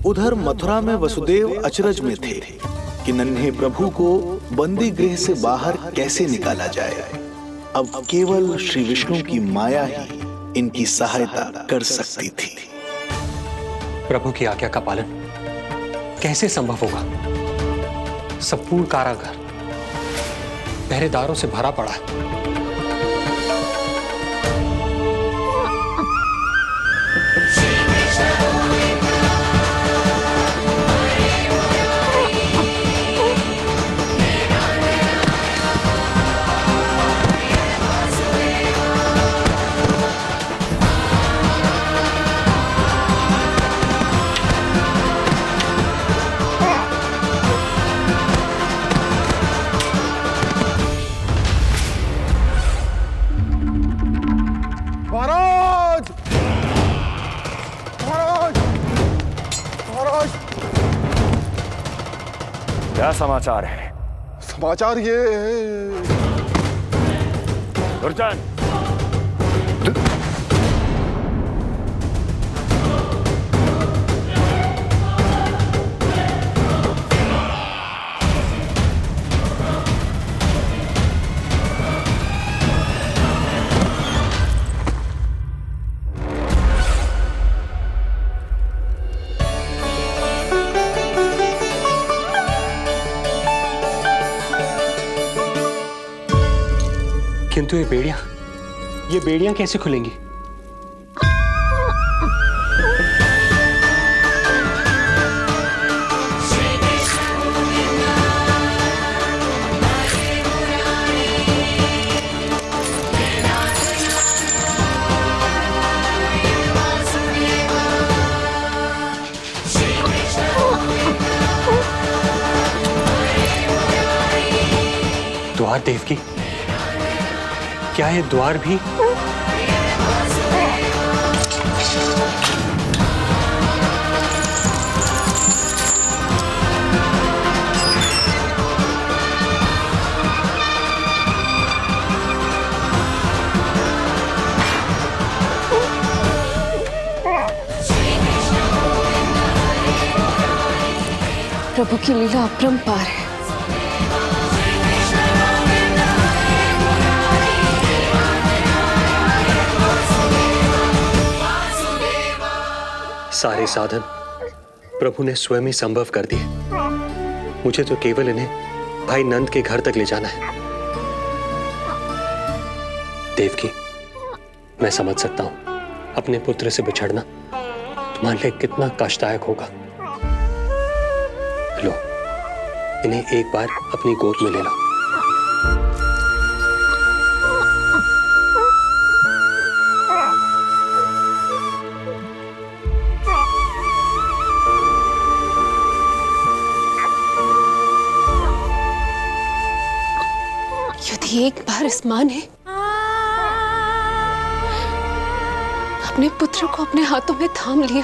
उधर मथुरा में वसुदेव अचरज में थे कि नन्हे प्रभु को बंदी गृह से बाहर कैसे निकाला जाए। अब केवल श्री विष्णु की माया ही इनकी सहायता कर सकती थी। प्रभु की आज्ञा का पालन कैसे संभव होगा? संपूर्ण कारागार पहरेदारों से भरा पड़ा है। क्या समाचार है? समाचार ये है। दुर्जन, किंतु ये बेड़ियां कैसे खुलेंगी? द्वार देवकी, क्या ये द्वार भी? प्रभु की लीला अपरंपार है। सारे साधन प्रभु ने स्वयं ही संभव कर दिए। मुझे तो केवल इन्हें भाई नंद के घर तक ले जाना है। देवकी, मैं समझ सकता हूं अपने पुत्र से बिछड़ना तुम्हारे लिए कितना कष्टदायक होगा। लो, इन्हें एक बार अपनी गोद में ले लो। यदि एक बार इस मां ने अपने पुत्र को अपने हाथों में थाम लिया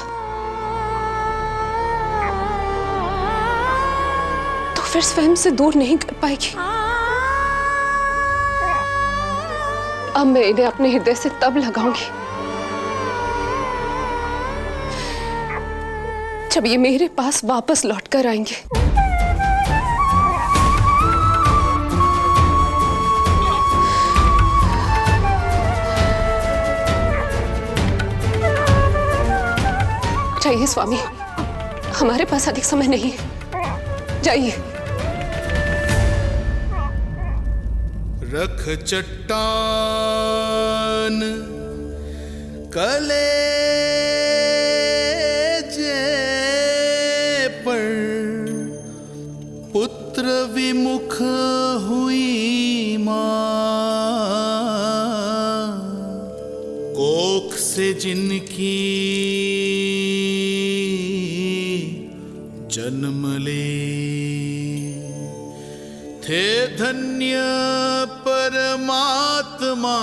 तो फिर स्वयं से दूर नहीं कर पाएगी। अब मैं इन्हें अपने हृदय से तब लगाऊंगी जब ये मेरे पास वापस लौट कर आएंगे। जाइए स्वामी, हमारे पास अधिक समय नहीं है, जाइए। रख चट्टान कलेजे पर, पुत्र विमुख हुई मां, कोख से जिनकी जन्म ले, थे धन्य परमात्मा।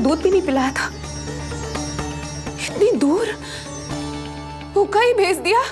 दूध भी नहीं पिलाया था। इतनी दूर भूखा ही भेज दिया।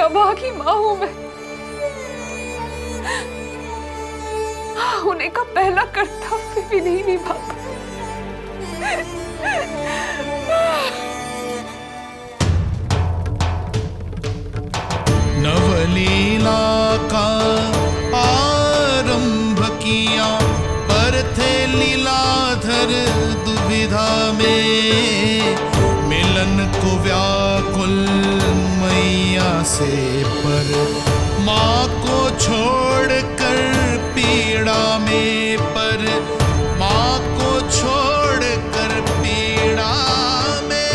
अभागी माँ हूं मैं। होने का पहला कर्तव्य भी नहीं निभा पाई। नवलीला का आरंभ किया, पर थे लीलाधर दुविधा में। मिलन को व्याकुल मैया से, पर माँ को छोड़कर पीड़ा में, पर माँ को छोड़कर पीड़ा में।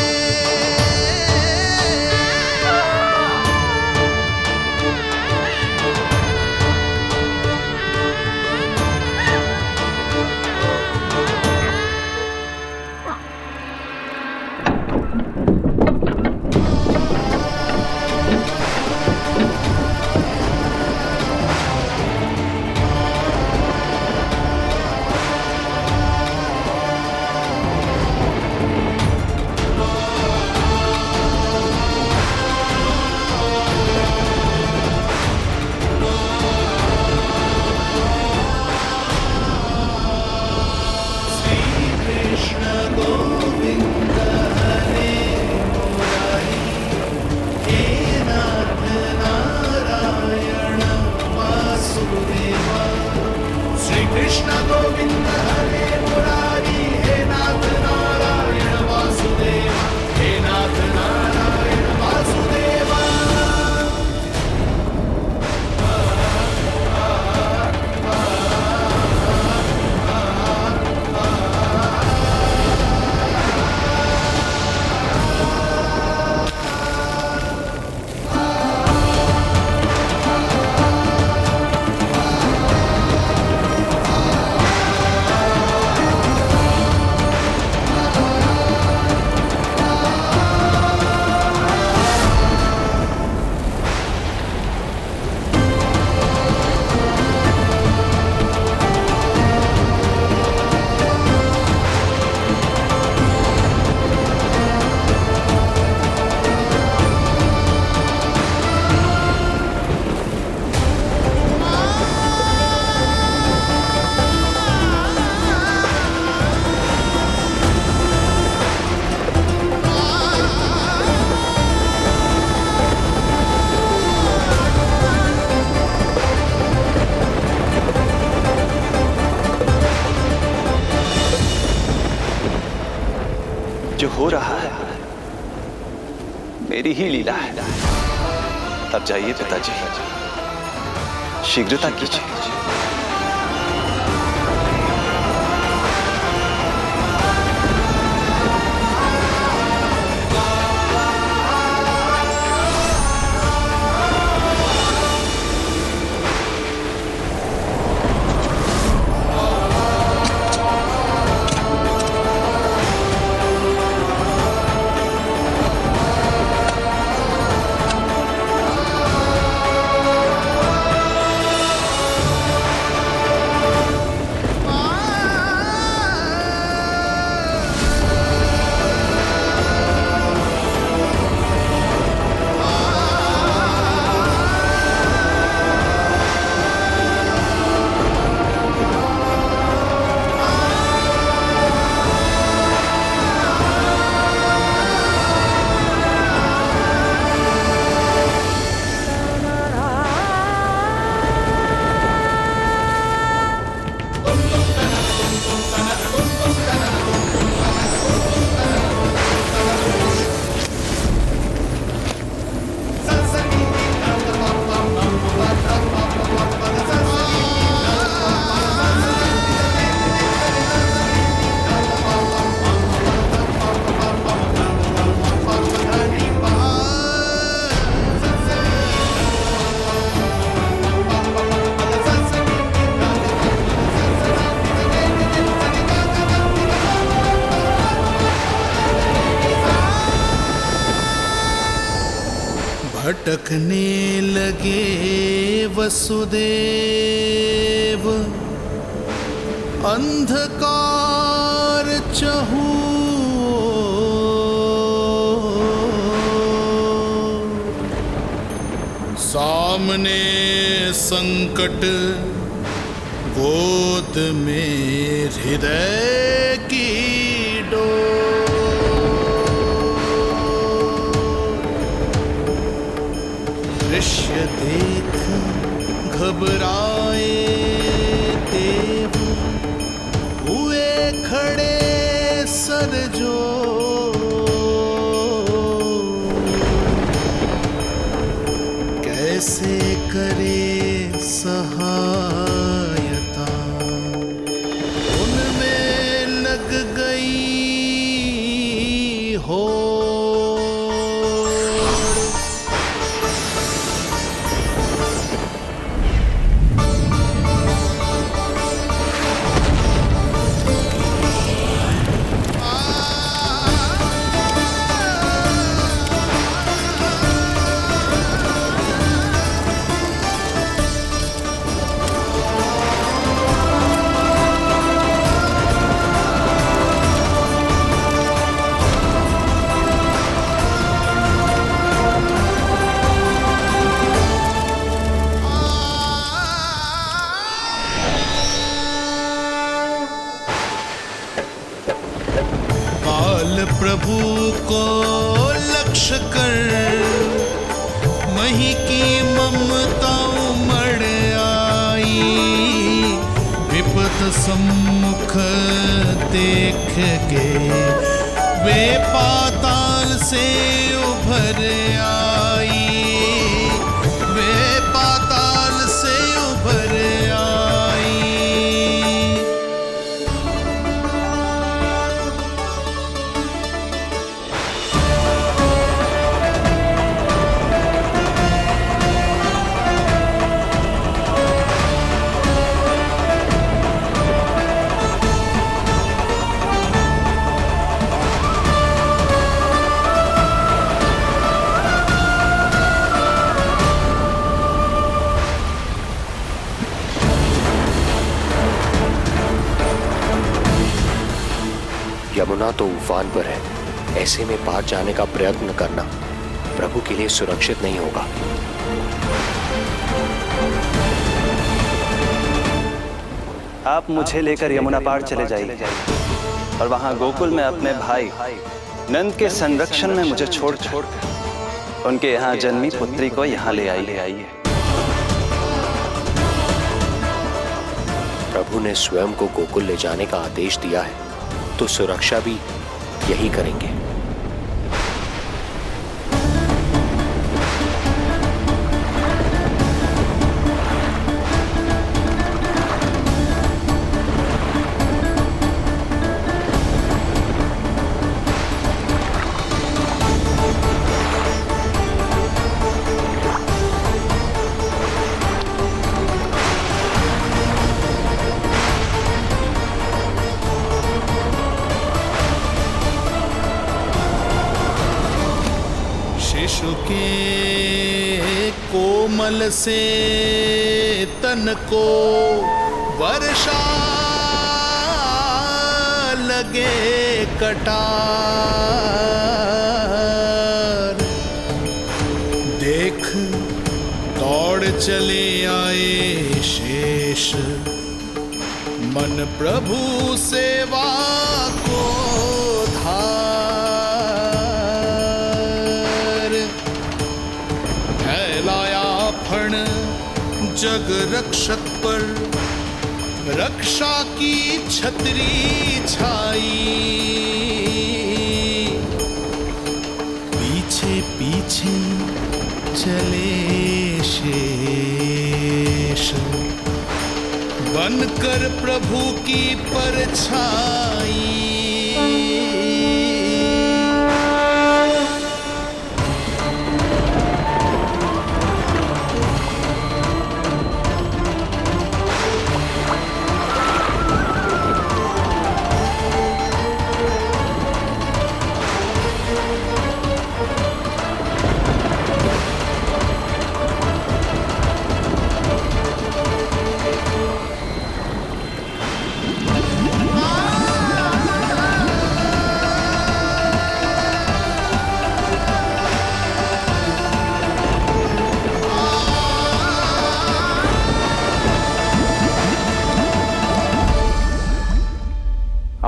कृष्ण गोविंद हरे मुरारी, हे नाथ नारायण वासुदेव, हे नाथ नारायण वासुदेव। जो हो रहा है मेरी ही लीला है। तब जाइए पिताजी, शीघ्रता कीजिए। भटकने लगे वसुदेव, अंधकार चहूओर। सामने संकट, गोद में हृदय की दृश्य देख घबराए देव, हुए खड़े सर जो। कैसे करे सहायता, उनमें लग गई हो। प्रभु को लक्ष्य कर मही की ममता उमड़ आई। विपत सम्मुख देख के वे पाताल से उभर आई। वे पाताल से उभर आई। यमुना तो उफान पर है, ऐसे में पार जाने का प्रयत्न करना प्रभु के लिए सुरक्षित नहीं होगा। आप मुझे लेकर यमुना पार चले जाइए और वहां गोकुल में अपने भाई नंद के संरक्षण में मुझे छोड़कर उनके यहाँ जन्मी पुत्री को यहाँ ले आइए। प्रभु ने स्वयं को गोकुल ले जाने का आदेश दिया है, तो सुरक्षा भी यही करेंगे। शिशु के कोमल से तन को वर्षा लगे कटार। देख दौड़ चले आए शेष, मन प्रभु सेवा को धार। फैलाया फण जग रक्षक पर, रक्षा की छतरी छाई। पीछे पीछे चले शेष, बनकर प्रभु की परछाई।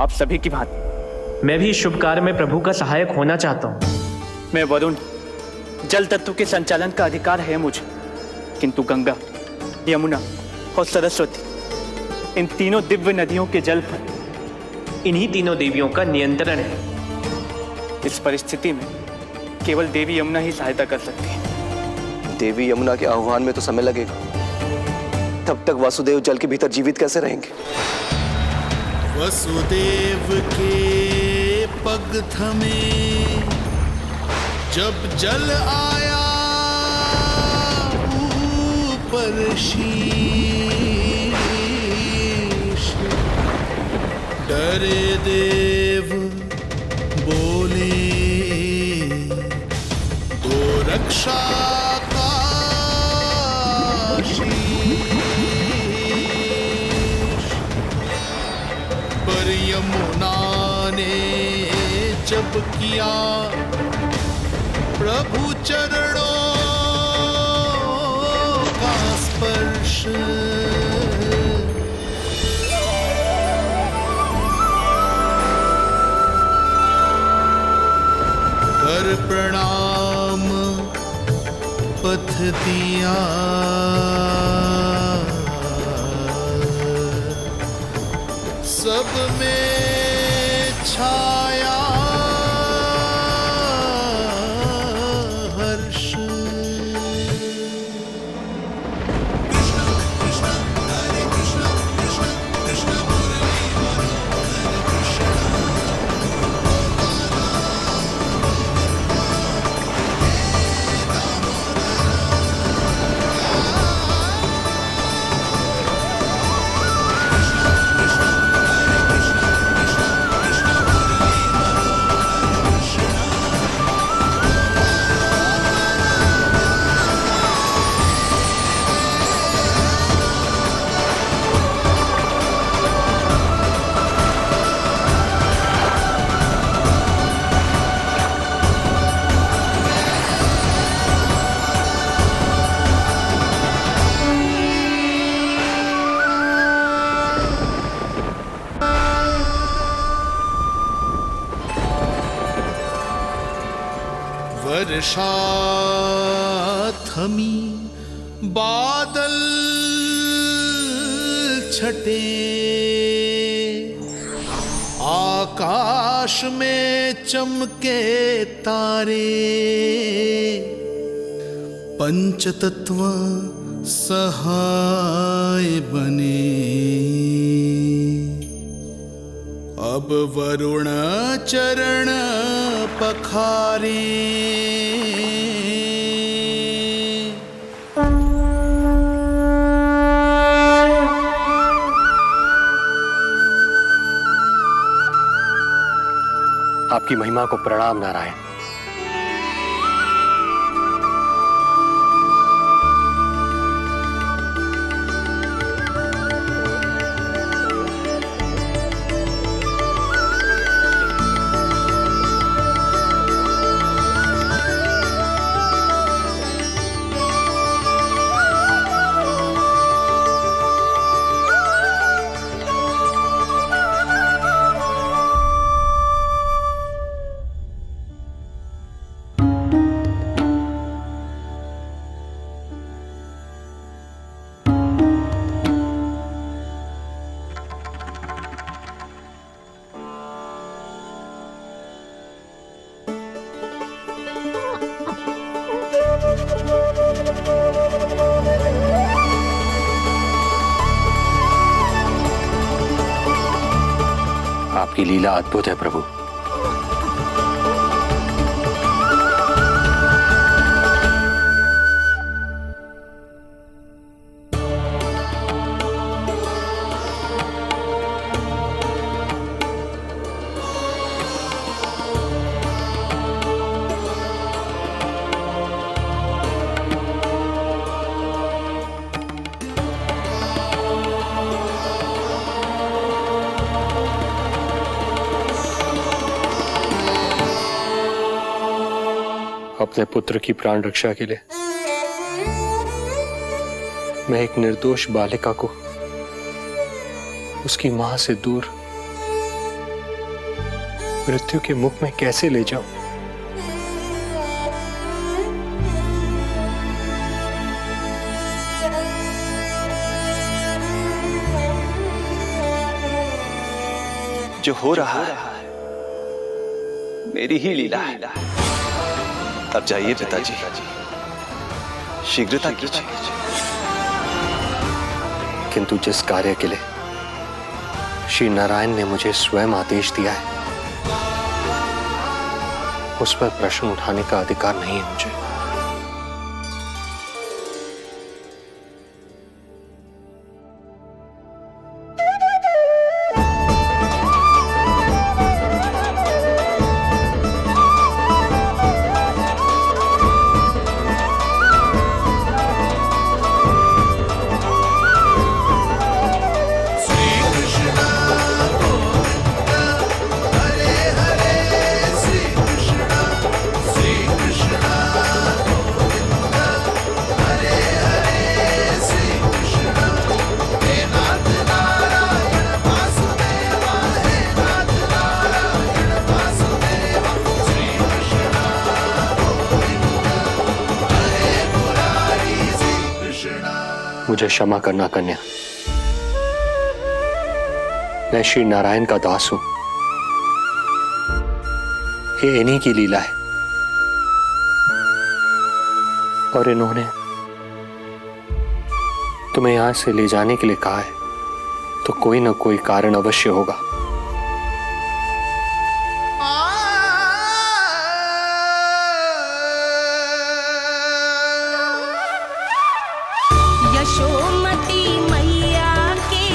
आप सभी की भांति मैं भी इस शुभ कार्य में प्रभु का सहायक होना चाहता हूँ। मैं वरुण, जल तत्व के संचालन का अधिकार है मुझे, किंतु गंगा, यमुना और सरस्वती, इन तीनों दिव्य नदियों के जल पर इन्हीं तीनों देवियों का नियंत्रण है। इस परिस्थिति में केवल देवी यमुना ही सहायता कर सकती है। देवी यमुना के आह्वान में तो समय लगेगा, तब तक वासुदेव जल के भीतर जीवित कैसे रहेंगे? वसुदेव के पग थमे जब जल आया ऊपर शीश, डरे देव बोले दो रक्षा का शीश, पर यमुना ने जब किया प्रभु चरणों का स्पर्श, कर प्रणाम पथ दिया, सब में छाया हर्ष। वर्षा थमी बादल छटे, आकाश में चमके तारे, पंचतत्व सहाय बने। अब वरुण चरण पखारे, आपकी महिमा को प्रणाम नारायण। आपकी लीला अद्भुत है प्रभु। अपने पुत्र की प्राण रक्षा के लिए मैं एक निर्दोष बालिका को उसकी मां से दूर मृत्यु के मुख में कैसे ले जाऊं? जो हो रहा है मेरी ही लीला है। अब जाइए पिताजी, शीघ्रता कीजिए। किंतु जिस कार्य के लिए श्री नारायण ने मुझे स्वयं आदेश दिया है, उस पर प्रश्न उठाने का अधिकार नहीं है मुझे। मुझे क्षमा करना कन्या, मैं श्री नारायण का दास हूं। ये इन्हीं की लीला है और इन्होंने तुम्हें यहां से ले जाने के लिए कहा है, तो कोई ना कोई कारण अवश्य होगा। यशोमती मैया के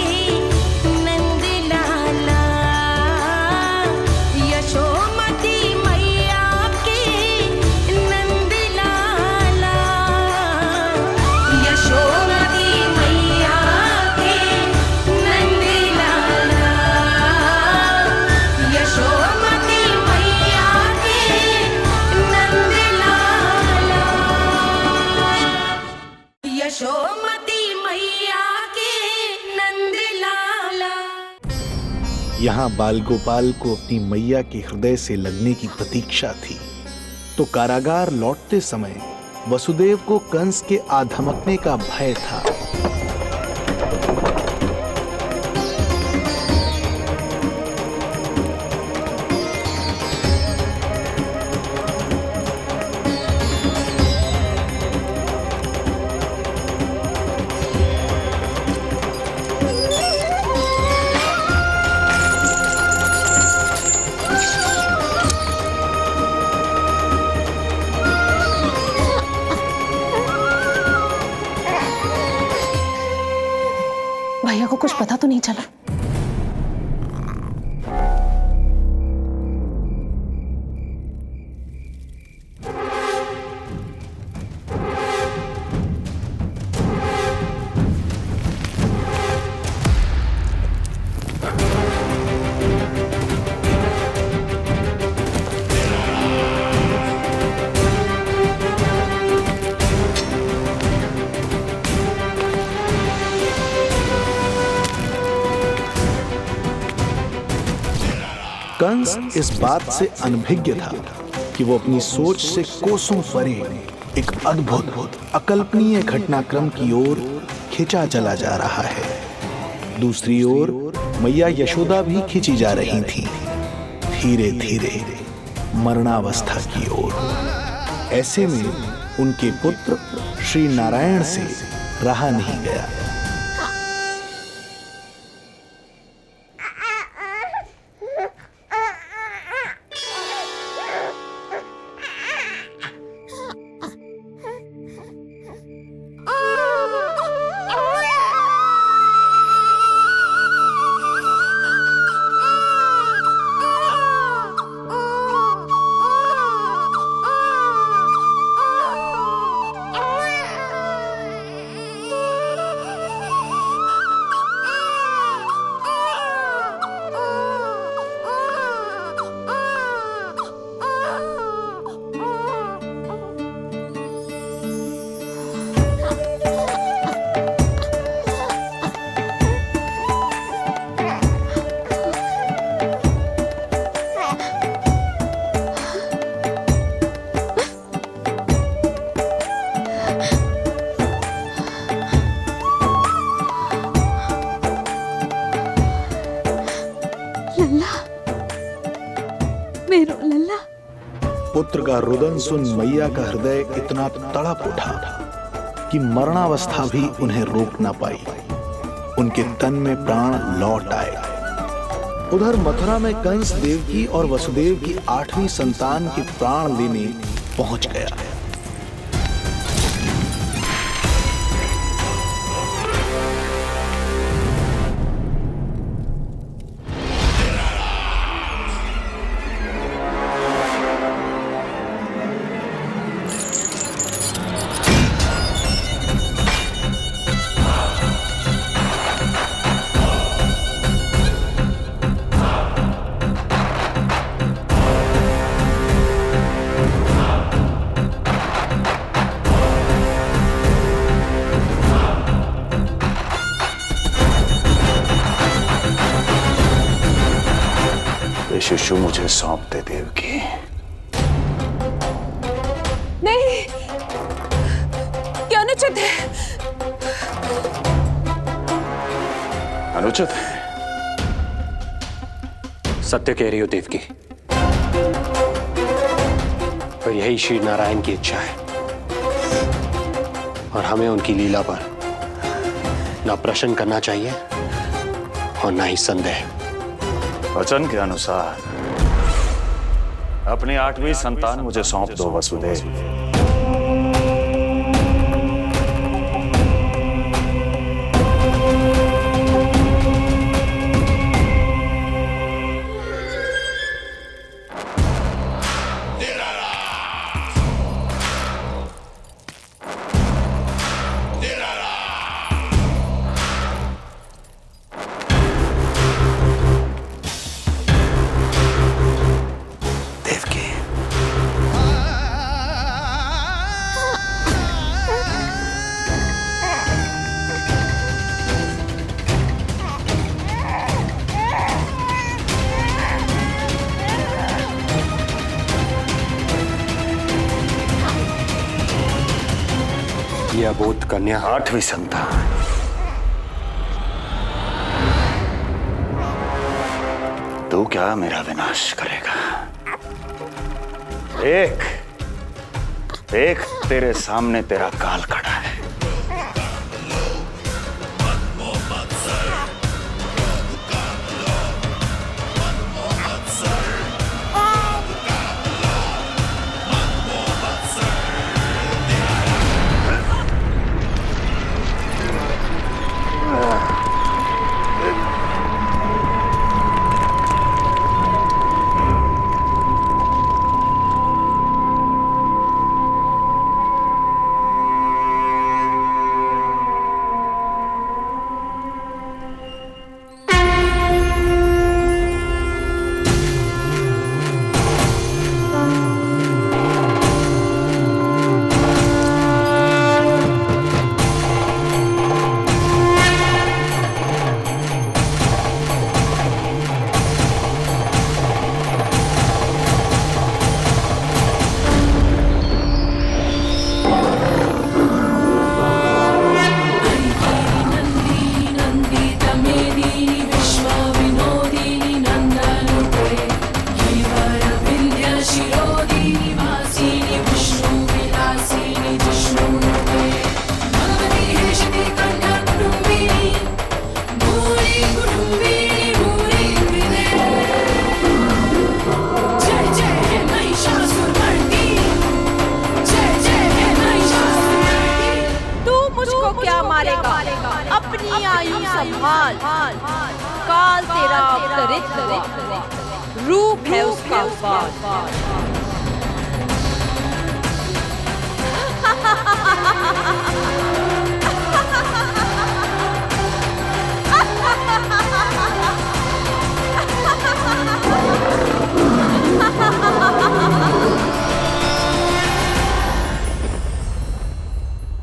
नंद लाला, यशोमती मैया के नंद लाला, यशोमती मैया के नंद लाला, यशोमती मैया के नंद लाला, यशोमती मैया के नंद लाला। यहाँ बाल गोपाल को अपनी मैया के हृदय से लगने की प्रतीक्षा थी, तो कारागार लौटते समय वसुदेव को कंस के आधमकने का भय था। भैया को कुछ पता तो नहीं चला? कंस इस बात से अनभिज्ञ था कि वो अपनी सोच से कोसों परे एक अद्भुत अकल्पनीय घटनाक्रम की ओर खिंचा चला जा रहा है। दूसरी ओर मैया यशोदा भी खिंची जा रही थी, धीरे धीरे मरणावस्था की ओर। ऐसे में उनके पुत्र श्री नारायण से रहा नहीं गया। पुत्र का रुदन सुन मैया का हृदय इतना तड़प उठा कि मरणावस्था भी उन्हें रोक ना पाई। उनके तन में प्राण लौट आए। उधर मथुरा में कंस देवकी और वसुदेव की 8वीं संतान के प्राण लेने पहुंच गया। शिशु मुझे सौंप दे देवकी। नहीं, क्या अनुचित है। अनुचित है? सत्य कह रही हो देवकी, और यही श्री नारायण की इच्छा है, और हमें उनकी लीला पर ना प्रश्न करना चाहिए और ना ही संदेह। वचन के अनुसार अपनी 8वीं संतान मुझे सौंप दो वसुदेव। यह अबोध कन्या 8वीं संतान। तू क्या मेरा विनाश करेगा? एक तेरे सामने तेरा काल खड़ा है। अपनी आयु संभाल, काल तेरा अवतरित रूप है उसका वार।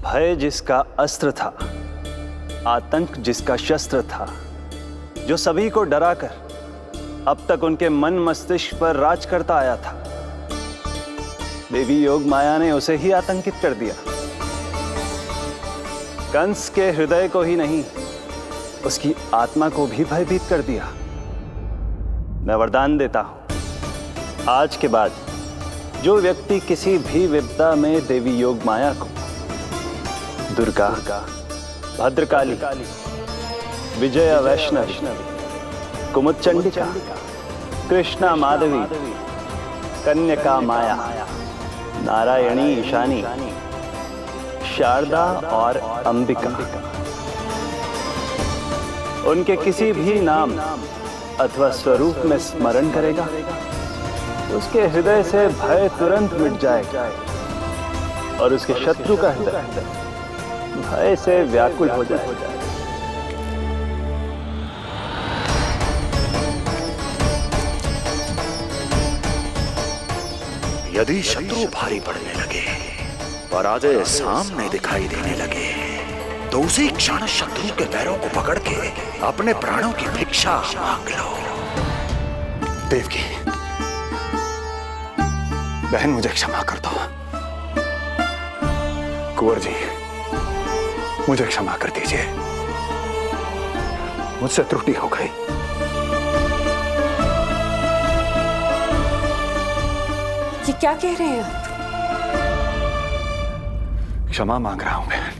भय जिसका अस्त्र था, आतंक जिसका शस्त्र था, जो सभी को डराकर अब तक उनके मन मस्तिष्क पर राज करता आया था, देवी योग माया ने उसे ही आतंकित कर दिया। कंस के हृदय को ही नहीं, उसकी आत्मा को भी भयभीत कर दिया। मैं वरदान देता हूं, आज के बाद जो व्यक्ति किसी भी विपदा में देवी योग माया को दुर्गा, भद्रकाली, विजया वैष्णवी, कुमुदचंडिका, कृष्णा माधवी, कन्यका माया, नारायणी ईशानी, शारदा और अंबिका, उनके किसी भी नाम अथवा स्वरूप में स्मरण करेगा, उसके हृदय से भय तुरंत मिट जाएगा और उसके शत्रु का हृदय भय से व्याकुल हो जाएगा। यदि शत्रु भारी पड़ने लगे, पराजय सामने दिखाई देने लगे, तो उसी क्षण शत्रु के पैरों को पकड़ के अपने प्राणों की भिक्षा मांग लो। देवकी, बहन मुझे क्षमा कर दो। कुंवर जी, मुझे क्षमा कर दीजिए, मुझसे त्रुटि हो गई। ये क्या कह रहे हैं आप? क्षमा मांग रहा हूं बहन,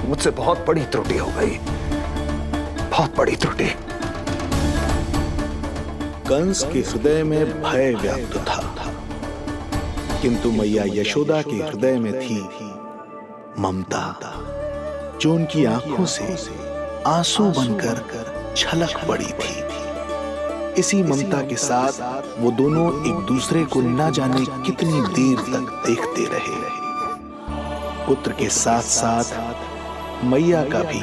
मुझसे बहुत बड़ी त्रुटि हो गई, बहुत बड़ी त्रुटि। कंस के हृदय में भय व्याप्त था, किंतु मैया यशोदा के हृदय में थी ममता, जो उनकी आंखों से आंसू बनकर छलक पड़ी थी। इसी ममता के साथ वो दोनों एक दूसरे को न जाने कितनी देर तक देखते रहे। पुत्र के साथ साथ मैया का भी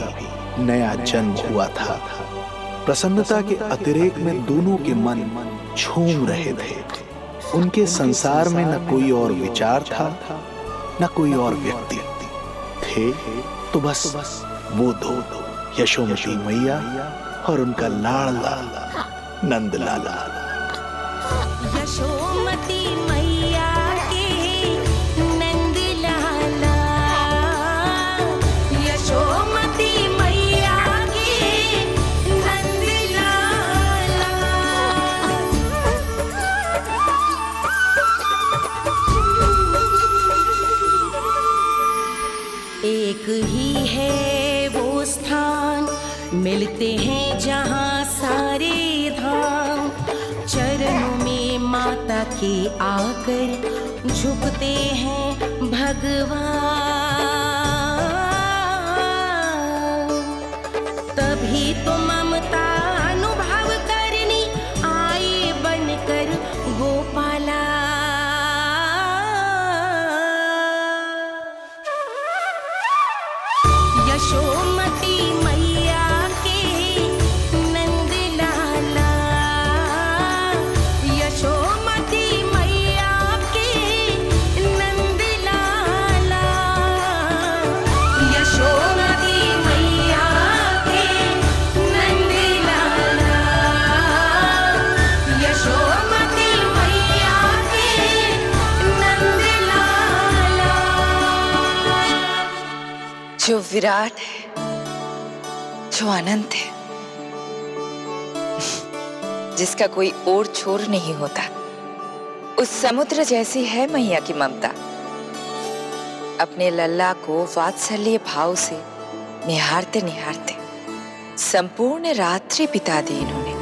नया जन्म हुआ था। प्रसन्नता के अतिरेक में दोनों के मन झूम रहे थे। उनके संसार में न कोई और विचार था, न कोई और व्यक्ति थे, तो बस वो दो, यशोमती मैया और उनका लाडला नंद लाला। यशोमती मैया के नंद लाला, यशोमती मैया के नंद लाला। एक ही है वो स्थान, मिलते हैं जहाँ सारे धाम। चरणों में माता के आकर झुकते हैं भगवान। तभी तो ममता अनुभव करनी आए बनकर गोपाला। यशोमती मैया के नंद लाला, यशोमती मैया के नंद लाला, यशोमती मैया के नंद लाला, यशोमती मैया के नंद लाला। जो विराट है, जो अनंत है, जिसका कोई और छोर नहीं होता, उस समुद्र जैसी है मैया की ममता। अपने लल्ला को वात्सल्य भाव से निहारते निहारते संपूर्ण रात्रि बिता दी इन्होंने।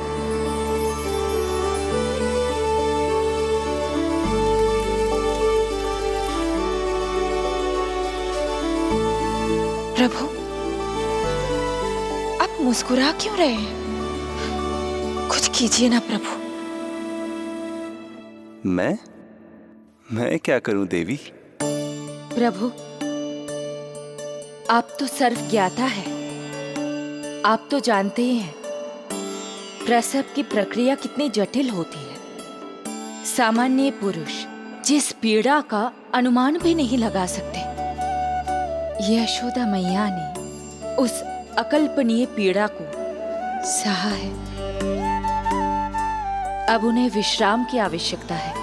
प्रभु, आप मुस्कुरा क्यों रहे हैं? कुछ कीजिए ना प्रभु। मैं क्या करूं देवी? प्रभु, आप तो सर्व ज्ञाता है। आप तो जानते ही हैं प्रसव की प्रक्रिया कितनी जटिल होती है। सामान्य पुरुष जिस पीड़ा का अनुमान भी नहीं लगा सकते, यशोदा मैया ने उस अकल्पनीय पीड़ा को सहा है। अब उन्हें विश्राम की आवश्यकता है।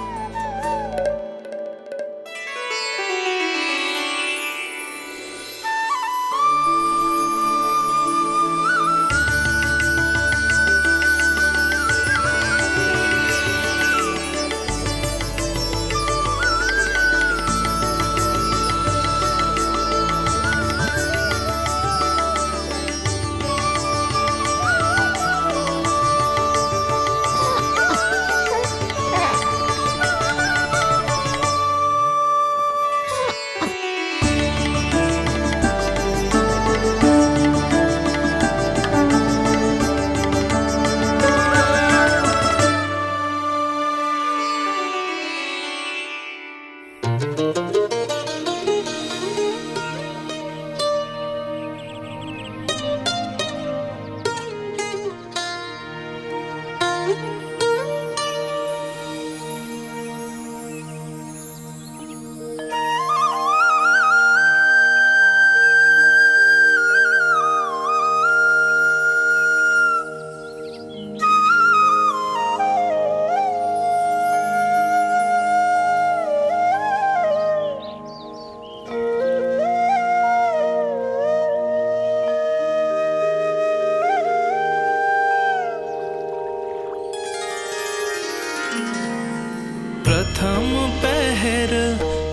प्रथम पहर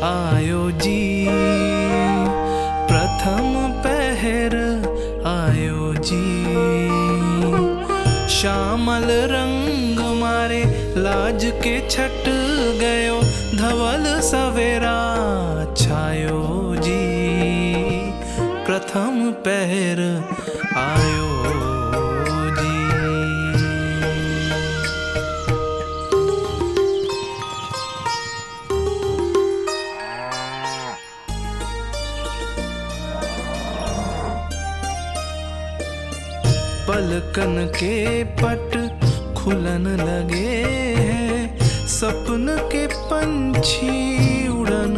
आयो जी, प्रथम पहर आयो जी। श्यामल रंग मारे लाज के छट गयो, धवल सवेरा छायो जी। प्रथम पहर आयो जी। पलकन के पट खुलन लगे हैं, सपन के पंछी उड़न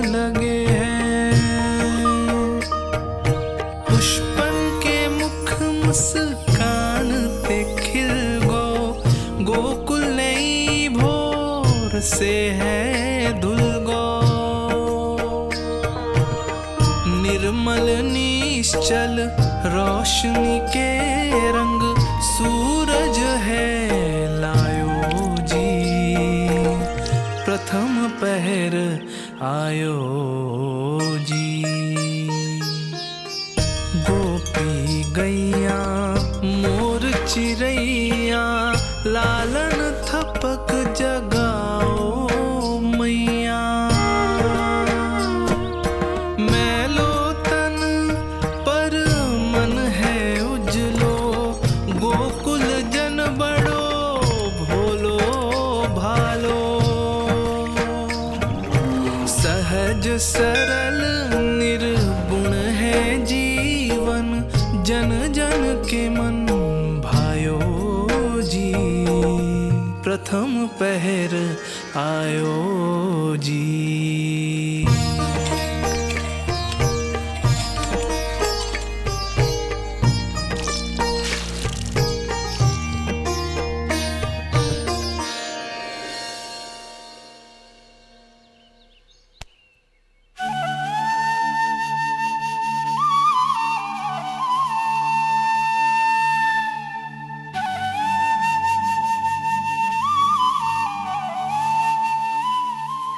लगे हैं। पुष्पन के मुख मुस्कान पे खिल गो, गोकुल नई भोर से है धुल गो। निर्मल निश्चल रोशनी के रंग, सूरज है लायो जी। प्रथम पहर आयो जी। गोपी गैया मोर चिड़ैया, लालन थपक जगाओ मैया। मैलो तन पर मन है उजलो, गोकुल जन बड़ो भोलो भालो। सहज सरल निर्गुण है जीवन, जन जन के मन भायो जी। प्रथम पहर आयो जी।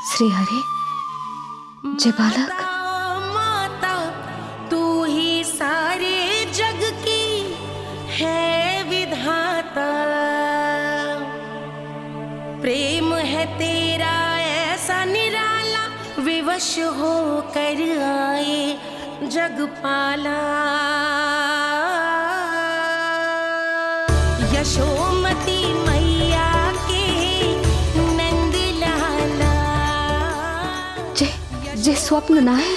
श्री हरि, जय बालक। माता तू ही सारे जग की है विधाता, प्रेम है तेरा ऐसा निराला, विवश हो कर आए जगपाला। यशोमती मैया के नंद लाला, जे स्वप्न ना है,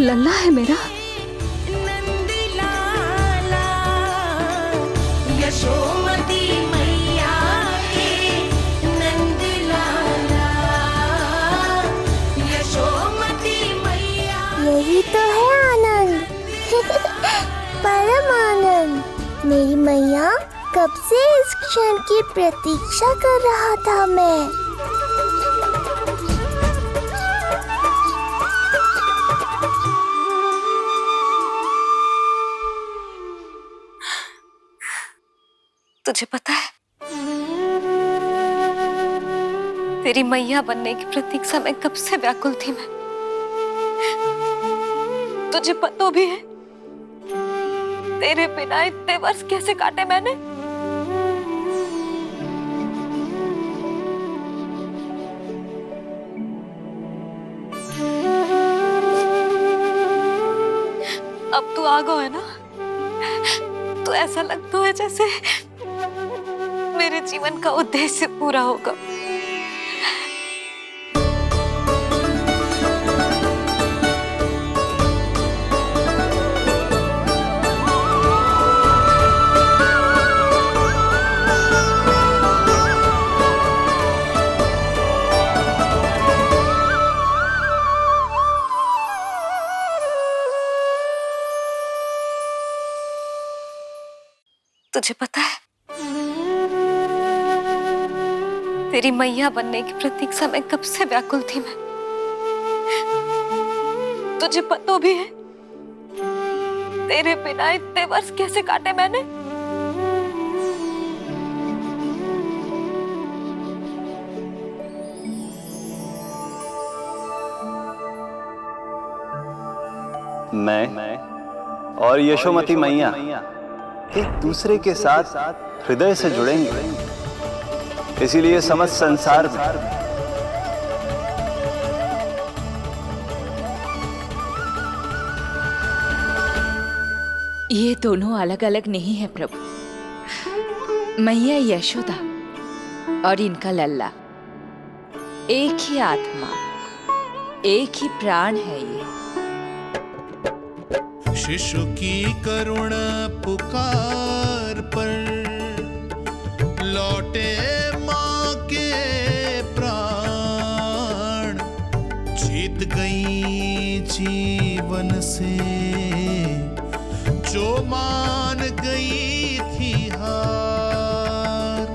लल्ला है मेरा। नंद लाला, यशोमती मैया के नंद लाला, यशोमती मैया। यही तो है आनंद, परम आनंद। मेरी मैया, कब से इस क्षण की प्रतीक्षा कर रहा था मैं। तुझे पता है, तेरी मैया बनने की प्रतीक्षा में कब से व्याकुल थी मैं। तुझे पता भी है तेरे बिना इतने वर्ष कैसे काटे मैंने। अब तू आ गो है ना, तो ऐसा लगता है जैसे मेरे जीवन का उद्देश्य पूरा होगा। तुझे पता है, तेरी मैया बनने की प्रतीक्षा में कब से व्याकुल थी मैं। तुझे पता भी है तेरे बिना इतने वर्ष कैसे काटे मैंने। मैं और यशोमती मैया एक दूसरे के साथ हृदय से जुड़ेंगे, इसीलिए समस्त संसार में ये दोनों अलग अलग नहीं है प्रभु। मैया यशोदा और इनका लल्ला एक ही आत्मा, एक ही प्राण है ये। शिशु की करुण पुकार पर लौटे माँ के प्राण, जीत गई जीवन से जो मान गई थी हार,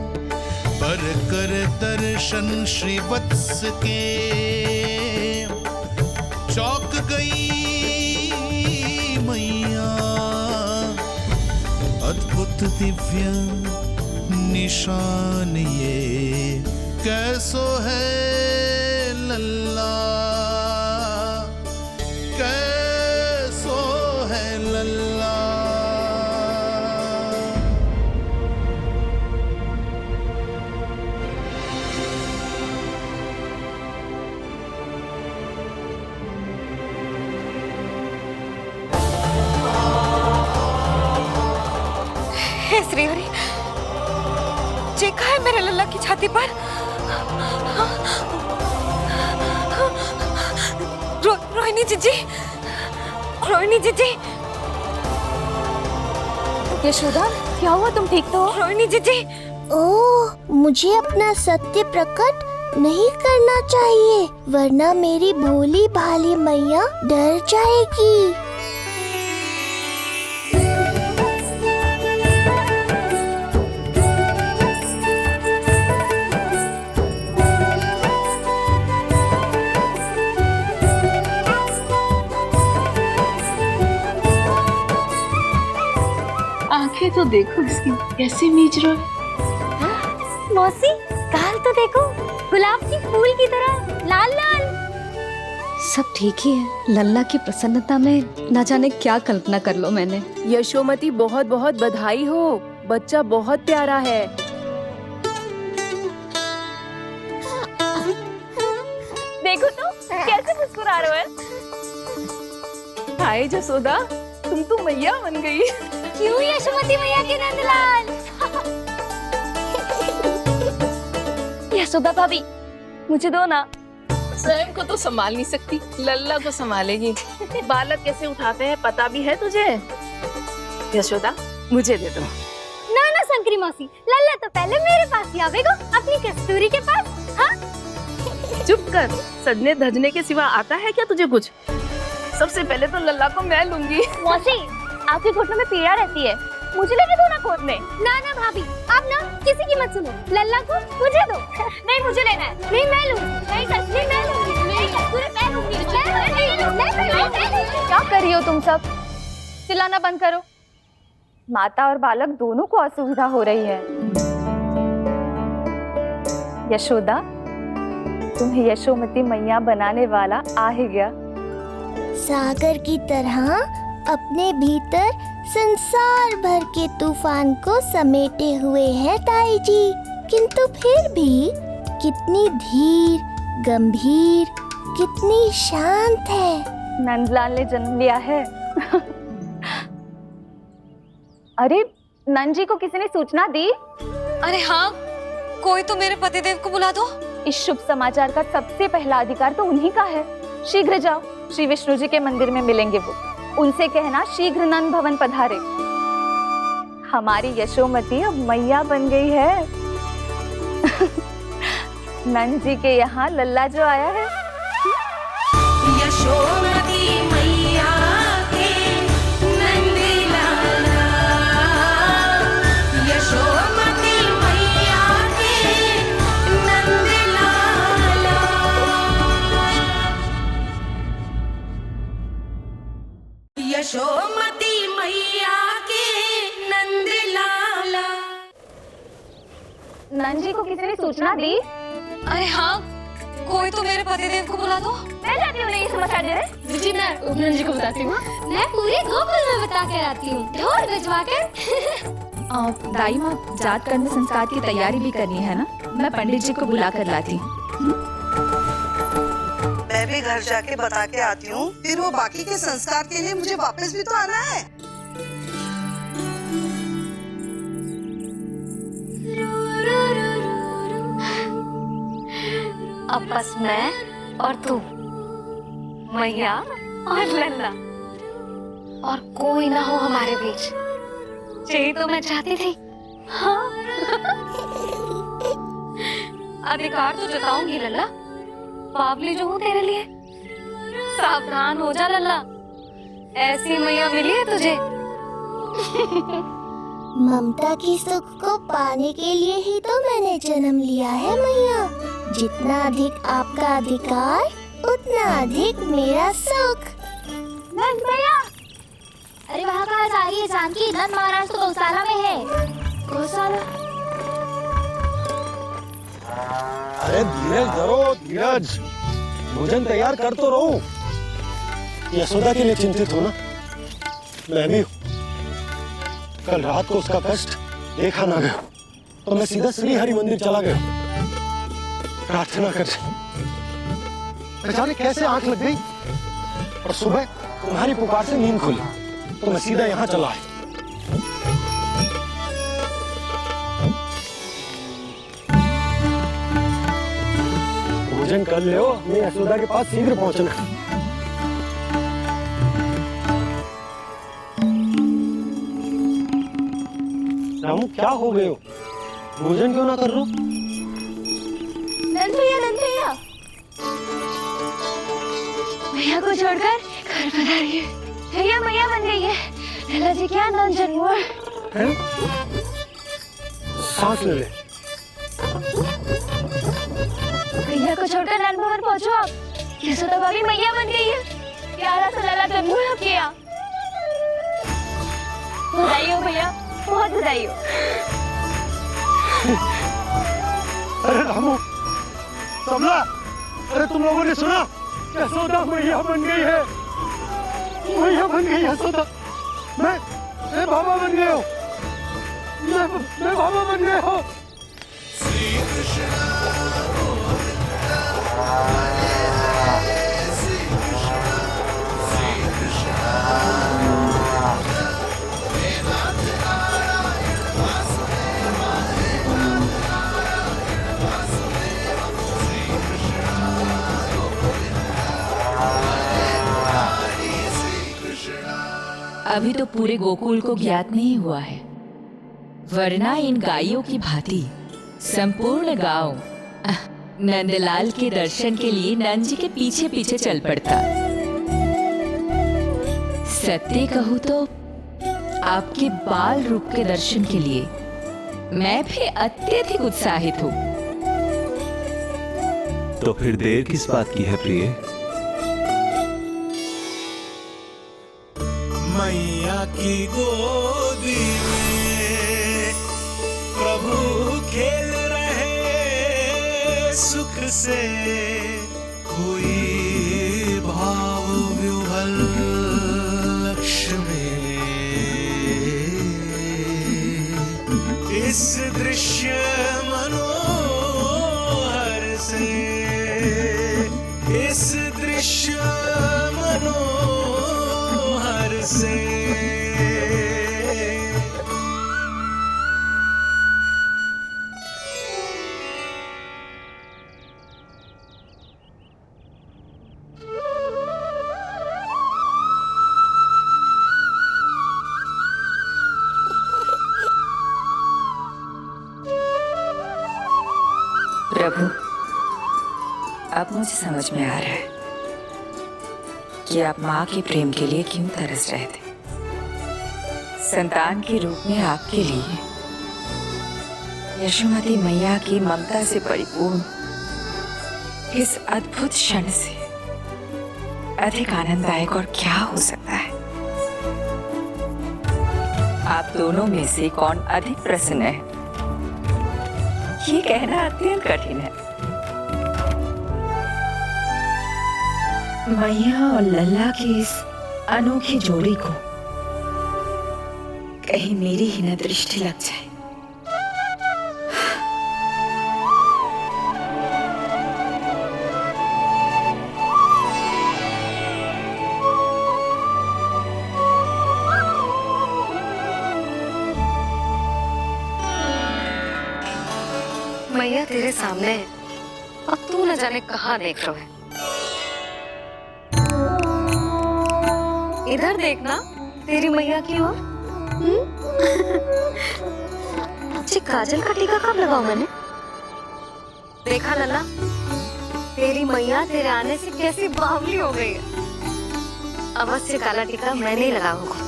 पर कर दर्शन श्री वत्स के चौक गई मैया। अद्भुत दिव्य निशान ये कैसो है लल्ला, कैसो है लल्ला। हे श्री हरि, चेखा है मेरे लल्ला की छाती पर। रोहिणी जीजी, रोहिणी जीजी। यशोदा, क्या हुआ? तुम ठीक तो हो? रोहिणी जीजी। ओह, मुझे अपना सत्य प्रकट नहीं करना चाहिए, वरना मेरी भोली भाली मैया डर जाएगी। आंखें तो देखो इसकी कैसे मीच रहा है। मौसी, गाल तो देखो, गुलाब की फूल की तरह लाल लाल। सब ठीक ही है। लल्ला की प्रसन्नता में न जाने क्या कल्पना कर लो मैंने। यशोमती, बहुत बहुत बधाई हो, बच्चा बहुत प्यारा है। देखो तो कैसे मुस्कुरा रहे हो। हाय जसोदा, तुम तो मैया बन गई। क्यों यशोमती मैया के नंदलाल? यशोदा भाभी, मुझे दो ना। स्वयं को तो संभाल नहीं सकती, लल्ला को संभालेगी। बालक कैसे उठाते हैं पता भी है तुझे? यशोदा, मुझे दे दो। ना ना शंकरी मौसी, लल्ला तो पहले मेरे पास ही आवेगा, अपनी कस्तूरी के पास। हाँ? चुप कर, सजने धजने के सिवा आता है क्या तुझे कुछ? सबसे पहले तो लल्ला को मैं लूंगी। मौसी, आपके घुटनों में पीड़ा रहती है, मुझे लेने दो ना कोट में। ना ना भाभी, आप ना किसी की मत सुनो, लल्ला को मुझे दो। नहीं, मुझे लेना है। नहीं, मैं लूंगी। नहीं कस्तूरी मैं लूंगी। नहीं कस्तूरी मैं लूंगी। क्या कर रही हो तुम सब? चिल्लाना बंद करो। माता और बालक दोनों को असुविधा हो रही है। यशोदा, तुम्हें यशोमती मैया बनाने वाला आ ही गया। सागर की तरह अपने भीतर संसार भर के तूफान को समेटे हुए है ताई जी, किंतु फिर भी कितनी धीर, गंभीर, कितनी शांत है। नंदलाल ने जन्म लिया है। अरे, नंद जी को किसी ने सूचना दी? अरे हाँ, कोई तो मेरे पतिदेव को बुला दो। इस शुभ समाचार का सबसे पहला अधिकार तो उन्हीं का है। शीघ्र जाओ, श्री विष्णु जी के मंदिर में मिलेंगे वो। उनसे कहना शीघ्र नंद भवन पधारे। हमारी यशोमती अब मैया बन गई है। नंद जी के यहाँ लल्ला जो आया है। यशोमती मैया के नंद लाला, नंजी को किसी ने सूचना दी? अरे हाँ, कोई तो मेरे पतिदेव को बुला दो। मैं जाती हूँ, नहीं समाचार दे रहे। जी मैं नंजी को बताती हूँ। मैं पूरे गोकुल में बता कर आती हूँ, ढोल भिजवा कर। दाई माँ, जात कर्म संस्कार की तैयारी भी करनी है ना, मैं पंडित जी को बुला कर लाती हूँ। मैं भी घर जाके बता के आती हूँ, फिर वो बाकी के संस्कार के लिए मुझे वापस भी तो आना है। अब बस मैं और तू, मैया और लल्ला, और कोई ना हो हमारे बीच। यही तो मैं चाहती थी। हाँ। अधिकार तो जताऊंगी लल्ला, बावली जो हूँ तेरे लिए। सावधान हो जा लल्ला, ऐसी मैया मिली है तुझे। ममता की सुख को पाने के लिए ही तो मैंने जन्म लिया है मैया। जितना अधिक आपका अधिकार, उतना अधिक मेरा सुख। नंद भैया, अरे वहाँ कहाँ जा रही है जानकी? नंद महाराज तो गौशाला में है। गौशाला? अरे धीरज धरो, धीरज। भोजन तैयार कर तो रहो। यशोदा के लिए चिंतित हो ना? मैं भी हूँ। कल रात को उसका कष्ट देखा ना गया, तो मैं सीधा श्री हरि मंदिर चला गया प्रार्थना कर। न जाने कैसे आंख लग गई और सुबह तुम्हारी पुकार से नींद खुली, तो मैं सीधा यहाँ चला आया। भोजन कर लो, अपनी यशोदा के पास शीघ्र पहुंचना। रामू, क्या हो गए हो? भोजन क्यों ना कर लो? नंद भैया, भैया को छोड़कर घर पधारिए। भैया मैया बन गई है। लल्ला जी क्या नंद जन्म हुआ है? सांस ले ले। भैया को छोड़कर नंद भवन पहुंचो आप। यशोदा भाभी मैया बन गई है। प्यारा सा लल्ला जन्म हुआ आपके यहाँ। बधाई हो भैया, बहुत बधाई हो। अरे रामू, सबला, अरे तुम लोगों ने सुना? यशोदा मैया बन गई है। मैया बन गई यशोदा। मैं बाबा बन गया हूँ। मैं बाबा बन गया हूँ। अभी तो पूरे गोकुल को ज्ञात नहीं हुआ है, वरना इन गायों की भांति संपूर्ण गांव नंदलाल के दर्शन के लिए नंद जी के पीछे पीछे चल पड़ता। सत्य कहूँ तो आपके बाल रूप के दर्शन के लिए मैं भी अत्यधिक उत्साहित हूँ। तो फिर देर किस बात की है प्रिय? मैया की गोदी में प्रभु खेल रहे सुख से, कोई भाव व्यूहल लक्ष्य में। इस दृश्य मनोहर से, इस दृश्य मनोहर से। प्रभु, अब मुझे समझ में आ रहा है कि आप माँ के प्रेम के लिए क्यों तरस रहे थे। संतान के रूप में आपके लिए यशोमती मैया की ममता से परिपूर्ण इस अद्भुत क्षण से अधिक आनंददायक और क्या हो सकता है। आप दोनों में से कौन अधिक प्रसन्न है, ये कहना अत्यंत कठिन है। मैया और लल्ला की इस अनोखी जोड़ी को कहीं मेरी ही न दृष्टि लग जाए। मैया तेरे सामने है और तू न जाने कहाँ देख रहा है। इधर देखना तेरी मैया की ओर। अच्छी काजल का टीका कब लगाऊं मैंने? देखा लल्ला, तेरी मैया तेरे आने से कैसी बावली हो गई है। अवश्य काला टीका मैंने ही लगा होगा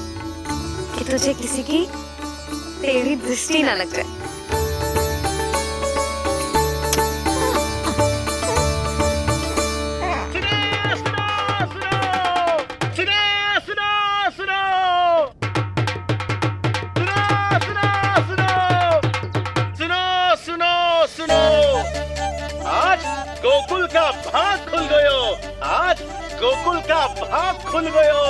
कि तुझे किसी की तेरी दृष्टि ना लग जाए। गोकुल का भाग खुल गयो। आज गोकुल का भाग खुल गयो,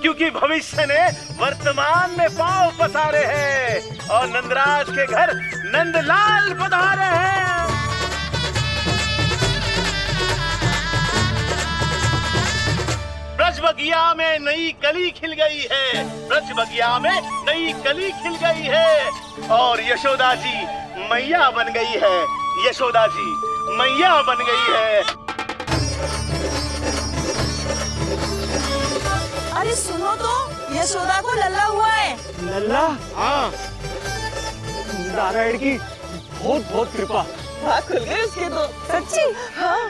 क्योंकि भविष्य ने वर्तमान में पांव पसारे हैं और नंदराज के घर नंदलाल पधारे हैं। ब्रज बगिया में नई कली खिल गई है, ब्रज बगिया में नई कली खिल गई है और यशोदा जी मैया बन गई है। यशोदा जी मैया बन गई है। अरे सुनो तो, यशोदा को लल्ला हुआ है। लल्ला? हाँ, नारायण की बहुत बहुत कृपा। भाग खुल गए उसके तो। सच्ची? हाँ।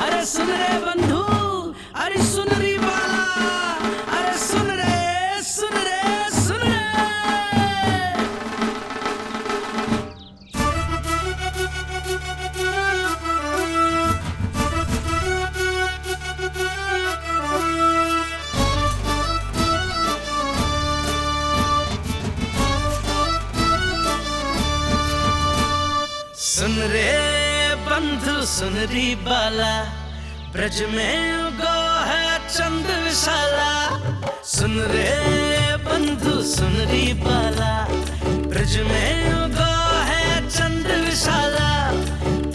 अरे सुन रे बंधु, अरे सुन रे बाला, अरे सुन रे, सुन रे, सुन रे। सुन रे बंधु, सुन री बाला, ब्रज में उगो है चंद विशाला। सुन रे बंधु, सुन री बाला, ब्रज में उगो है चंद विशाला।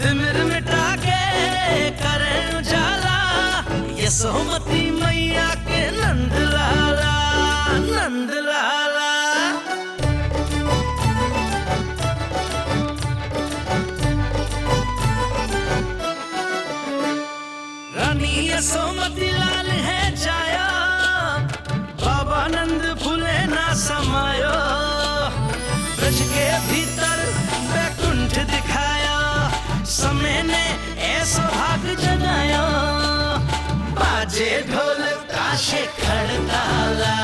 तिमिर मिटा के करे उजाला, यशोमती मैया के नंद लाला, नंद लाला। रानी यशोमती लाल है जाया, बाबा नंद फूले ना समायो। ब्रज के भीतर बैकुंठ दिखाया, समय ने ऐसा भाग जगाया। बाजे ढोल ताशे खड़ताला,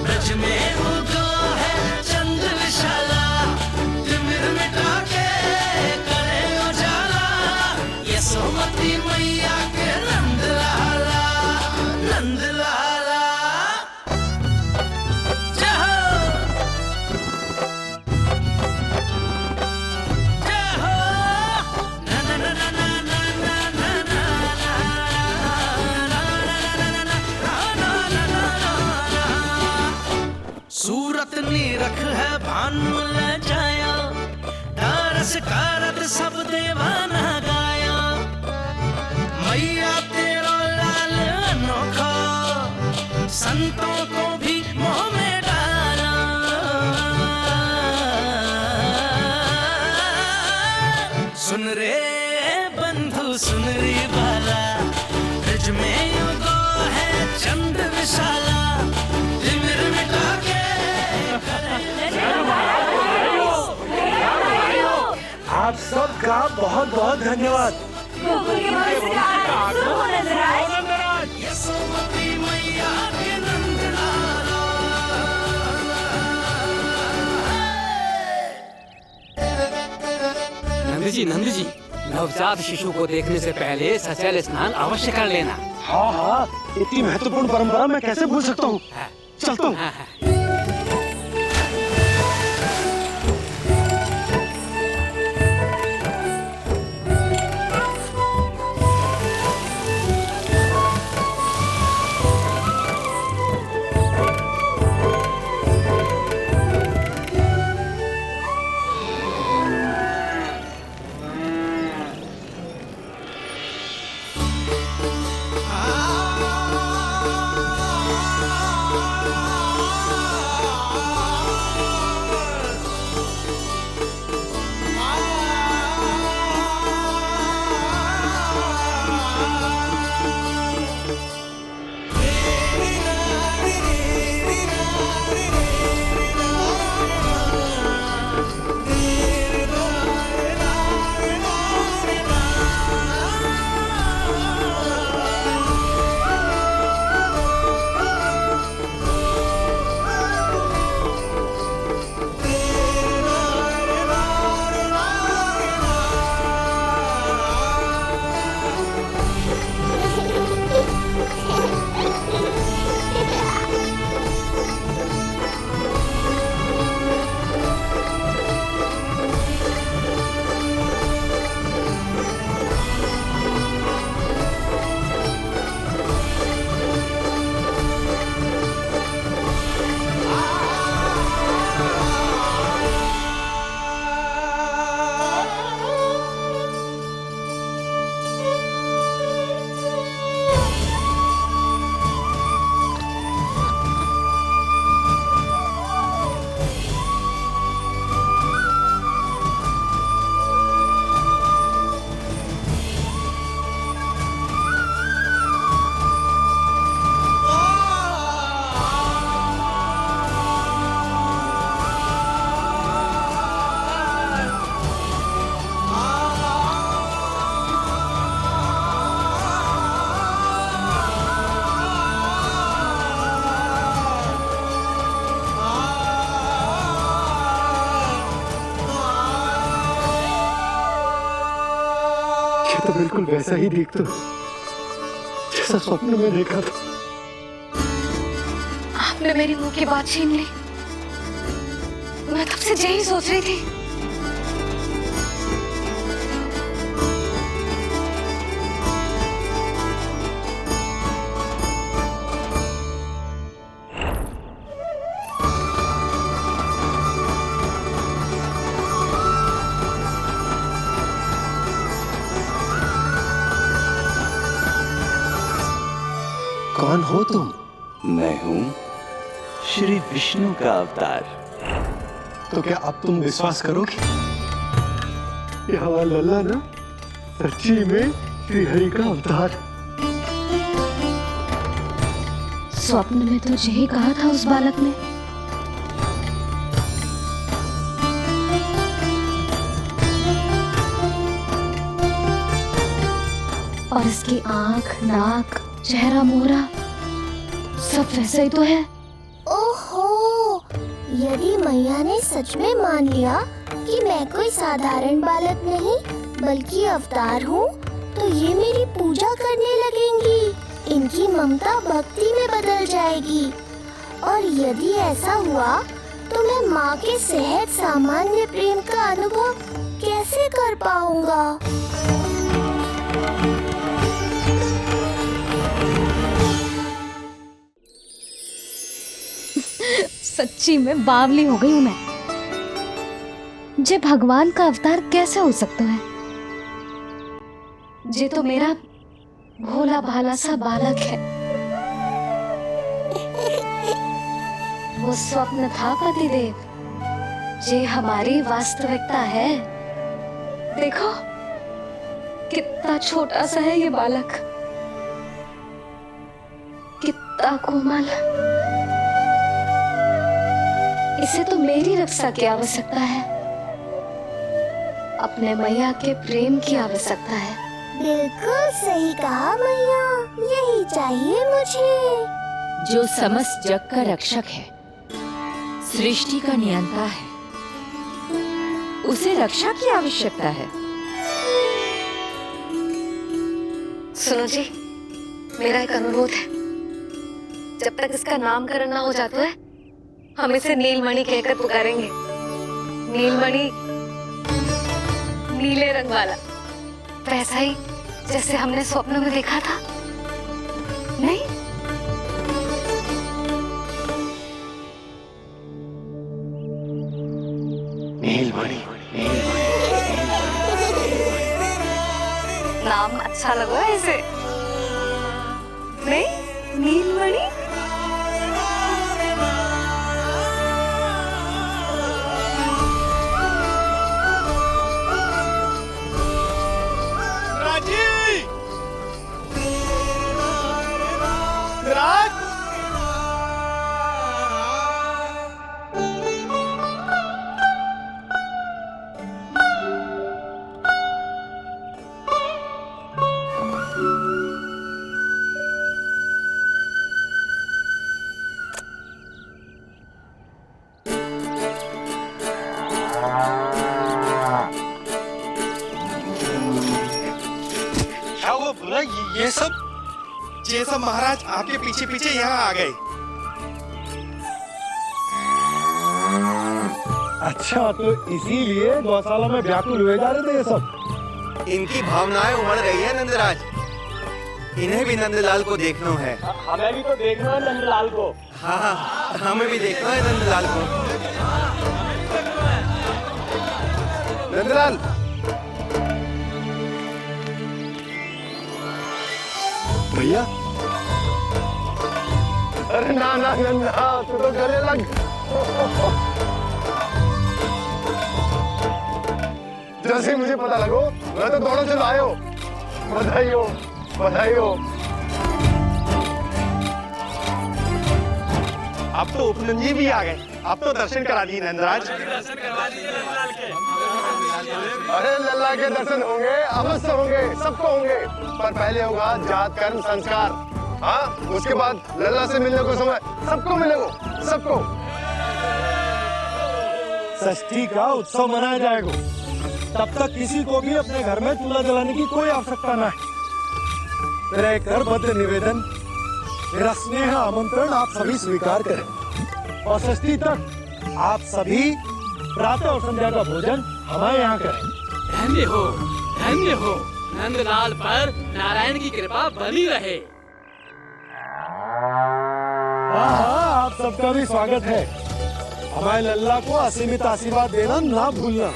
ब्रज में उगो है चंद विशाला। तिमिर मिटा के करे उजाला, यशोमती मैया के नंद लाला, नंद लाला। जय हो, जय हो। ना ना ना ना ना ना ना ना ना ना ना ना। सूरत निरख है भानु ले जाया, दारस कारत सब देवाना गाया। मैया तेरा लाल अनोखा, संतों को भी मोह में डाला। सुन रे बंधु, सुन रे बाला, ब्रज में उगो है चंद विशाला। तिमिर मिटा के आप सबका बहुत बहुत धन्यवाद। यशोमती मैया के नंद लाला। नंद जी, नवजात शिशु को देखने से पहले सचल स्नान अवश्य कर लेना। हाँ हाँ, इतनी महत्वपूर्ण परंपरा मैं कैसे भूल सकता हूँ। चलता हूँ। तो बिल्कुल वैसा ही दिखता जैसा स्वप्न में देखा था। आपने मेरी मुंह की बात छीन ली। मैं तब से यही सोच रही थी। कौन हो तुम? मैं हूँ श्री विष्णु का अवतार। तो क्या अब तुम विश्वास करोगे कि हमारा लल्ला ना सच्ची में श्री हरि का अवतार? स्वप्न में तो यही कहा था उस बालक ने। और इसकी आंख, नाक, चेहरा, मोहरा सब वैसा ही तो है। ओहो, यदि मैया ने सच में मान लिया कि मैं कोई साधारण बालक नहीं बल्कि अवतार हूँ, तो ये मेरी पूजा करने लगेंगी। इनकी ममता भक्ति में बदल जाएगी। और यदि ऐसा हुआ तो मैं माँ के सहज सामान्य प्रेम का अनुभव कैसे कर पाऊंगा? सच्ची में बावली हो गई हूँ मैं। जे भगवान का अवतार कैसे हो सकता है? जे तो मेरा भोला भाला सा बालक है। वो स्वप्न था पतिदेव, जे हमारी वास्तविकता है। देखो कितना छोटा सा है ये बालक, कितना कोमल। इसे तो मेरी रक्षा की आवश्यकता है, अपने मैया के प्रेम की आवश्यकता है। बिल्कुल सही कहा मैया, यही चाहिए मुझे। जो समस्त जग का रक्षक है, सृष्टि का नियंता है, उसे रक्षा की आवश्यकता है। सुनो जी, मेरा एक अनुरोध है, जब तक इसका नामकरण ना हो जाता है, हम इसे नीलमणि कहकर पुकारेंगे। नीलमणि, नीले रंग वाला, वैसा ही जैसे हमने स्वप्न में देखा था, नहीं? नीलमणि। नाम अच्छा लगा है इसे, नहीं? नीलमणि। ये सब महाराज आपके पीछे पीछे यहाँ आ गए। अच्छा, तो इसीलिए गौशाला में व्याकुल हुए जा रहे थे ये सब। इनकी भावनाएं उमड़ रही है नंदराज। इन्हें भी नंदलाल को देखना है। हमें भी तो देखना है नंदलाल को। हाँ, हमें भी देखना है नंदलाल को। नंदलाल, भैया। अरे ना ना ना, तू तो गले लग। जैसे मुझे पता लगो, मैं तो दौड़ो चला आयो। बधाई हो, बधाई हो। अब तो उपनंदी भी आ गए। अब तो दर्शन करा दिए नंदराज। अरे लल्ला के दर्शन होंगे, अवश्य होंगे, सबको होंगे। पर पहले होगा जात कर्म संस्कार। हाँ, उसके बाद लल्ला से मिलने को समय सबको मिलेगा, सबको। षष्ठी का उत्सव मनाया जाएगा। तब तक किसी को भी अपने घर में चूल्हा जलाने की कोई आवश्यकता न है। मेरा एक करबद्ध निवेदन, मेरा स्नेह आमंत्रण आप सभी स्वीकार करें और षष्ठी तक आप सभी प्रातः और संध्या का भोजन हमारे यहाँ करें। धन्य हो, धन्य हो। नंदलाल पर नारायण की कृपा बनी रहे। हाँ, आप सबका भी स्वागत है। हमारे लल्ला को असीमित आशीर्वाद देना ना भूलना।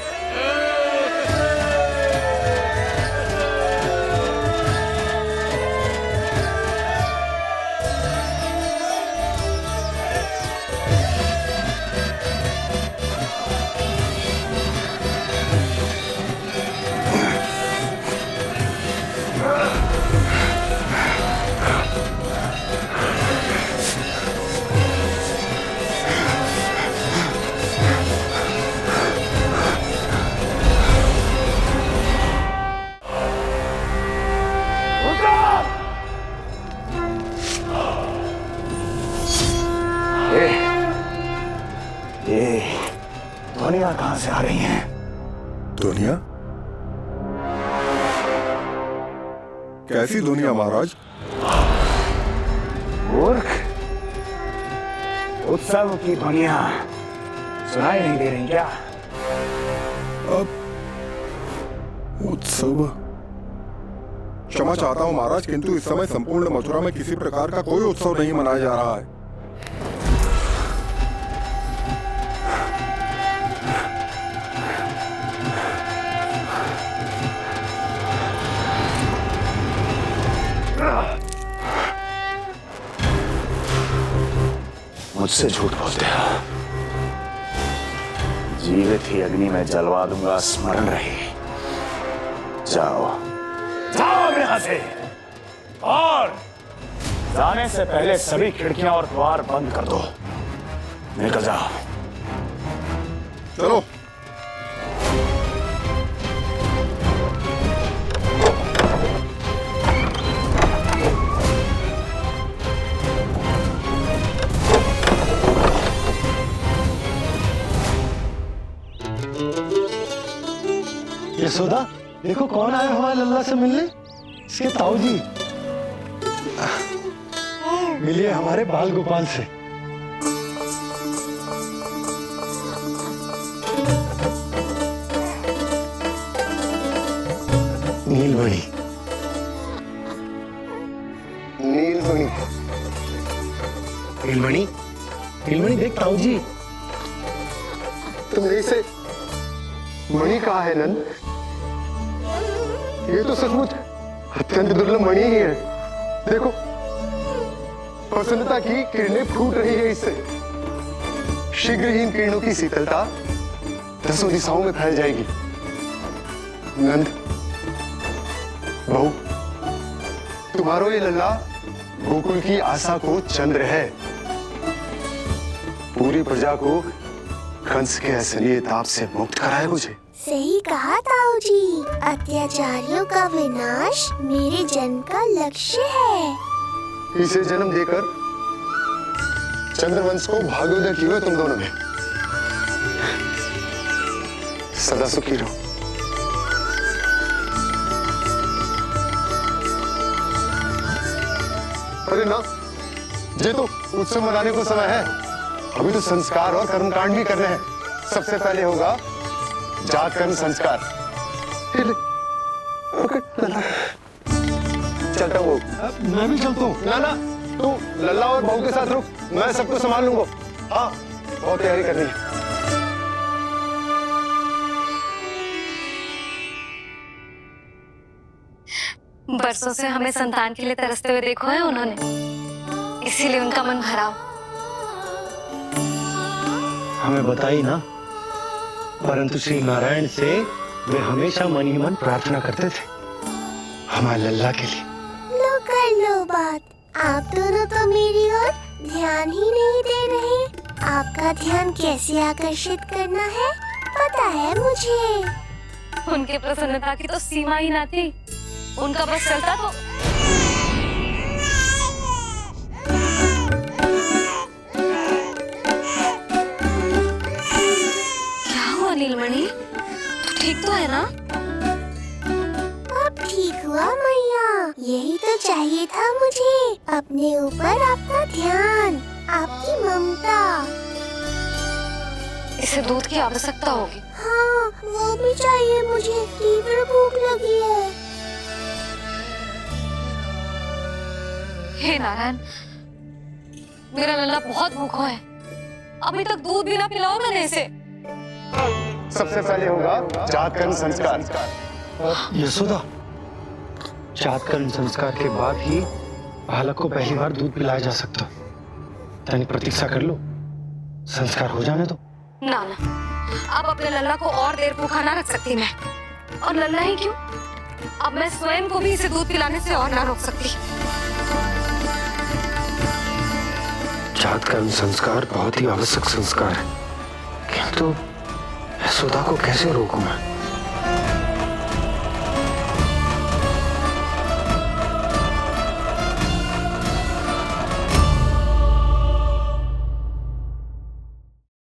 ध्वनियां कहां से आ रही हैं? दुनिया? कैसी दुनिया महाराज? मूर्ख, उत्सव की ध्वनियां सुनाई नहीं दे रही क्या? अब उत्सव? क्षमा चाहता हूं महाराज, किंतु इस समय संपूर्ण मथुरा में किसी प्रकार का कोई उत्सव नहीं मनाया जा रहा है। मुझसे झूठ बोलते हो। जीवित ही अग्नि में जलवा दूंगा, स्मरण रहे। जाओ, जाओ यहां से, और जाने से पहले सभी खिड़कियां और द्वार बंद कर दो। निकल जाओ। चलो। यशोदा, देखो कौन आया हमारे लल्ला से मिलने। इसके ताऊ जी। मिलिए हमारे बाल गोपाल से। नीलमणि, नीलमणि, नीलमणि, नीलमणि देख ताऊ जी। तुमने इसे मणि कहा है नंद? ये तो सचमुच अत्यंत दुर्लभ मणि ही है। देखो, प्रसन्नता की किरणें फूट रही है इससे। शीघ्र ही इन किरणों की शीतलता दसों दिशाओं में फैल जाएगी। नंद, बहू, तुम्हारो ये लल्ला गोकुल की आशा को चंद्र है। पूरी प्रजा को कंस के असली ताप से मुक्त कराए मुझे। सही कहा ताऊ जी, अत्याचारियों का विनाश मेरे जन्म का लक्ष्य है। इसे जन्म देकर चंद्रवंश को भाग्योदय किए हुए तुम दोनों ने। सदा सुखी रहो। अरे ना, ये तो उत्सव मनाने को समय है। अभी तो संस्कार और कर्मकांड भी करने हैं। सबसे पहले होगा जात कर्म संस्कार। चलता हूँ। मैं भी चलता हूँ। ना ना, तू लल्ला और बहू के साथ रुक, मैं सबको संभाल लूंगा। हाँ, बहुत तैयारी करनी है। बरसों से हमें संतान के लिए तरसते हुए देखो है उन्होंने, इसीलिए उनका मन भरा। हमें बताई ना, परंतु श्री नारायण से वे हमेशा मन ही मन प्रार्थना करते थे हमारे लल्ला के लिए। लो कर लो बात, आप दोनों तो मेरी ओर ध्यान ही नहीं दे रहे। आपका ध्यान कैसे आकर्षित करना है पता है मुझे। उनके प्रसन्नता की तो सीमा ही ना थी। उनका बस चलता तो क्या हुआ नीलमणि, तू ठीक तो है ना? अब ठीक हुआ मैया, यही तो चाहिए था मुझे। अपने ऊपर आपका ध्यान, आपकी ममता। इसे दूध की आवश्यकता होगी। हाँ, वो भी चाहिए मुझे। तीव्र भूख लगी है। हे नारायण, मेरा लल्ला बहुत भूखा है। अभी तक दूध भी ना पिलाओ मैंने इसे। सबसे पहले होगा जात कर्म संस्कार। यशोदा, जात कर्म संस्कार के बाद ही बालक को पहली बार दूध पिलाया जा सकता। तनी प्रतीक्षा कर लो, संस्कार हो जाने दो। ना ना, अब अपने लल्ला को और देर भूखा ना रख सकती मैं। और लल्ला ही क्यों, अब मैं स्वयं को भी इसे दूध पिलाने से और ना रोक सकती। जात कर्म संस्कार बहुत ही आवश्यक संस्कार है, किंतु यशोदा को कैसे रोकूं मैं?